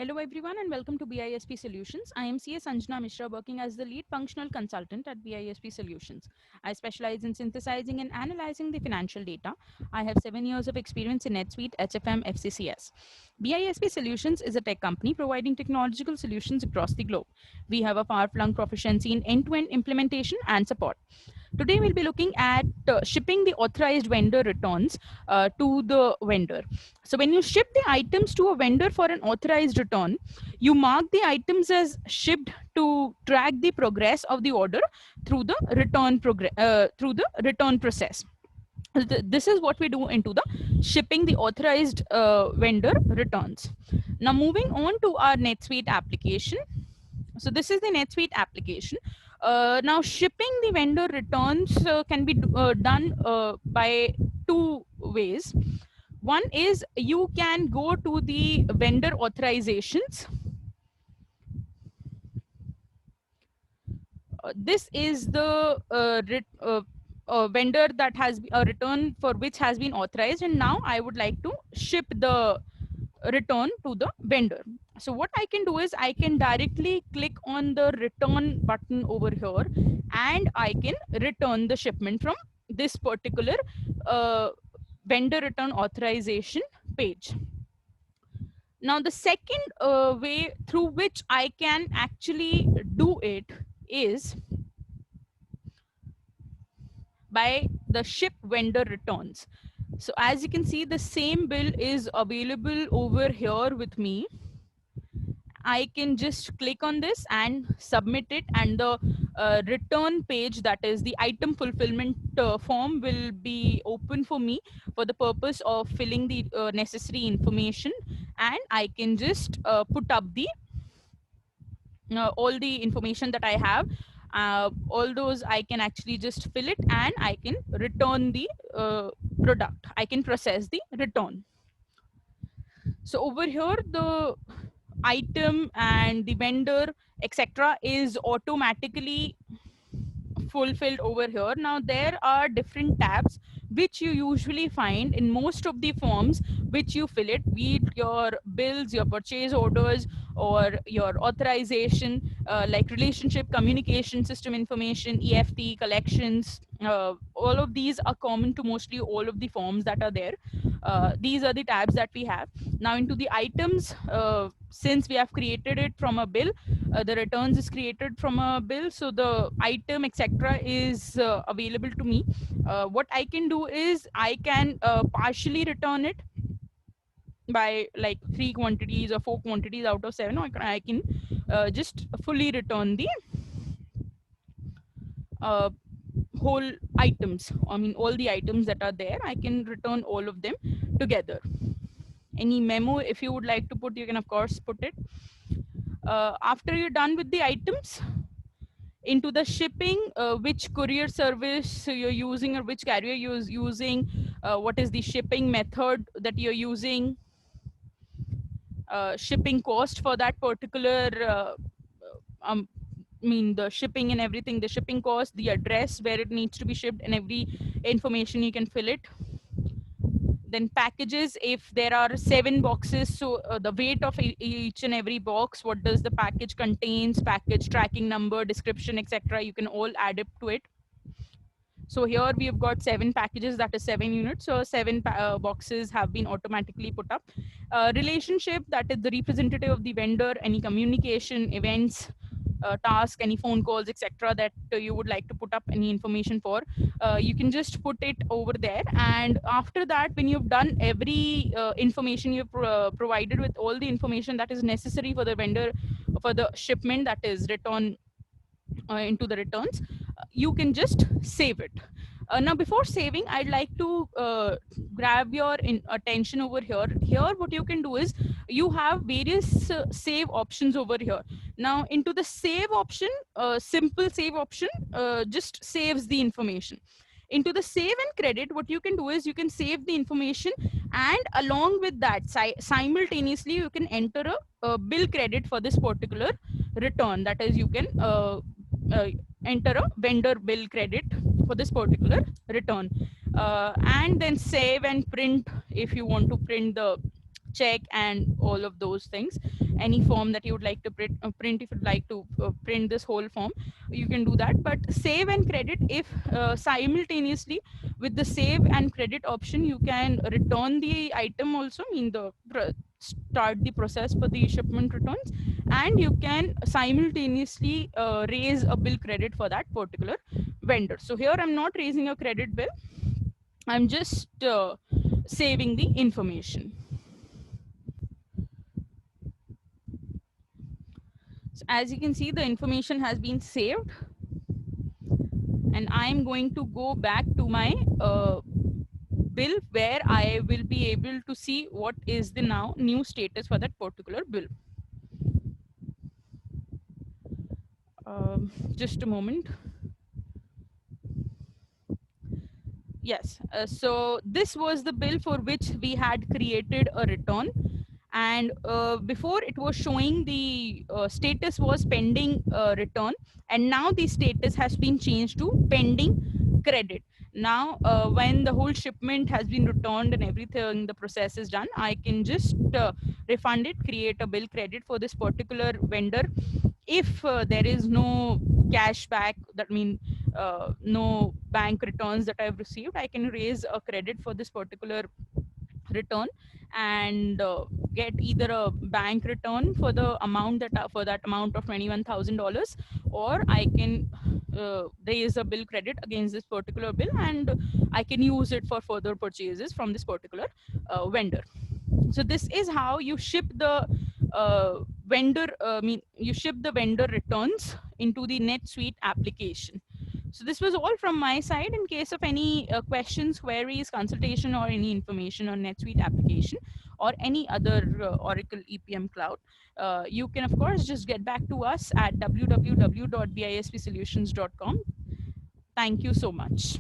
Hello everyone and welcome to BISP Solutions. I am CA Sanjana Mishra working as the lead functional consultant at BISP Solutions. I specialize in synthesizing and analyzing the financial data. I have 7 years of experience in NetSuite, HFM, FCCS. BISP Solutions is a tech company providing technological solutions across the globe. We have a far-flung proficiency in end-to-end implementation and support. Today we'll be looking at shipping the authorized vendor returns to the vendor. So when you ship the items to a vendor for an authorized return, you mark the items as shipped to track the progress of the order through the return process. This is what we do into the shipping the authorized vendor returns. Now moving on to our NetSuite application. So this is the NetSuite application. Now shipping the vendor returns can be done by two ways. One is you can go to the vendor authorizations. This is the vendor that has a return for which has been authorized, and now I would like to ship the return to the vendor. So what I can do is I can directly click on the return button over here and I can return the shipment from this particular uh, vendor return authorization page. Now the second way through which I can actually do it is by the ship vendor returns. So as you can see, the same bill is available over here with me. I can just click on this and submit it, and the return page, that is the item fulfillment form, will be open for me for the purpose of filling the necessary information, and I can just put up the all the information that I have. All those I can actually just fill it and I can return the product. I can process the return. So over here, the item and the vendor, etc., is automatically fulfilled over here. Now there are different tabs which you usually find in most of the forms which you fill it, be it your bills, your purchase orders, or your authorization, like relationship, communication, system information, EFT, collections. All of these are common to mostly all of the forms that are there. These are the tabs that we have. Now into the items, since we have created it from a bill, the returns is created from a bill, so the item, etc., is available to me. What I can do is I can partially return it by like 3 quantities or 4 quantities out of 7, or I can just fully return the uh, whole items. I mean all the items that are there, I can return all of them together. Any memo if you would like to put, you can of course put it. After you're done with the items, into the shipping, which courier service you're using or which carrier you're using, what is the shipping method that you're using, shipping cost for that particular um, the shipping and everything, the shipping cost, the address where it needs to be shipped, and every information you can fill it. Then packages, if there are 7 boxes, so the weight of each and every box, what does the package contains, package tracking number, description, etc., you can all add up to it. So here we have got 7 packages, that is 7 units. So 7 boxes have been automatically put up. Relationship, that is the representative of the vendor, any communication, events, task, any phone calls, etc., that you would like to put up any information for, you can just put it over there. And after that, when you've done every information, you've provided with all the information that is necessary for the vendor, for the shipment, that is return into the returns, you can just save it. Now before saving, I'd like to grab your attention over here. Here what you can do is you have various save options over here. Now into the save option, simple save option just saves the information. Into the save and credit, what you can do is you can save the information, and along with that, simultaneously you can enter a bill credit for this particular return. That is, you can uh, enter a vendor bill credit for this particular return, and then save and print if you want to print the check and all of those things. Any form that you would like to print, if you'd like to print this whole form, you can do that. But save and credit, if simultaneously with the save and credit option, you can return the item also, mean the start the process for the shipment returns, and you can simultaneously raise a bill credit for that particular vendor. So here I'm not raising a credit bill, I'm just saving the information. So as you can see, the information has been saved, and I'm going to go back to my bill, where I will be able to see what is the now new status for that particular bill. Just a moment. Yes, so this was the bill for which we had created a return, and before it was showing the status was pending return, and now the status has been changed to pending credit. Now when the whole shipment has been returned and everything, the process is done, I can just refund it, create a bill credit for this particular vendor. If there is no cash back, that means no bank returns that I've received, I can raise a credit for this particular return, and get either a bank return for the amount that for that amount of $21,000, or I can raise a bill credit against this particular bill, and I can use it for further purchases from this particular vendor. So this is how you ship the you ship the vendor returns into the NetSuite application. So this was all from my side. In case of any questions, queries, consultation, or any information on NetSuite application or any other Oracle EPM cloud, you can of course just get back to us at www.bispsolutions.com. Thank you so much.